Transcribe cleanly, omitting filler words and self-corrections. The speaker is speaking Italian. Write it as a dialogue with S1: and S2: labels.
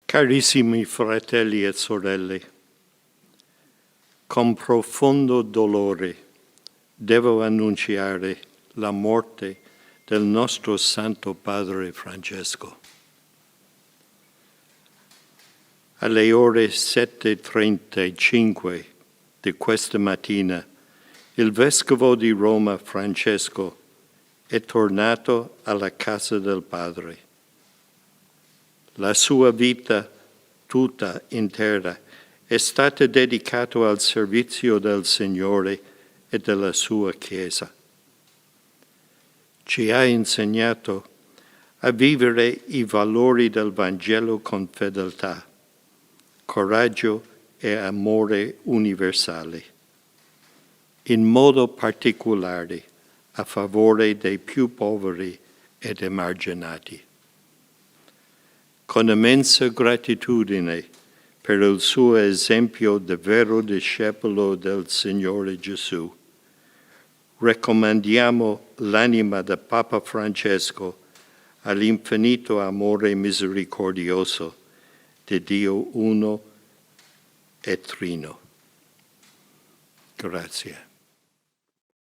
S1: Carissimi fratelli e sorelle, con profondo dolore devo annunciare la morte del nostro Santo Padre Francesco. Alle ore 7:35 di questa mattina, il Vescovo di Roma Francesco è tornato alla casa del Padre. La sua vita tutta intera è stata dedicata al servizio del Signore e della sua Chiesa. Ci ha insegnato a vivere i valori del Vangelo con fedeltà, coraggio e amore universale, in modo particolare a favore dei più poveri ed emarginati. Con immensa gratitudine per il suo esempio di vero discepolo del Signore Gesù, raccomandiamo l'anima del Papa Francesco all'infinito amore misericordioso di Dio uno e trino. Grazie.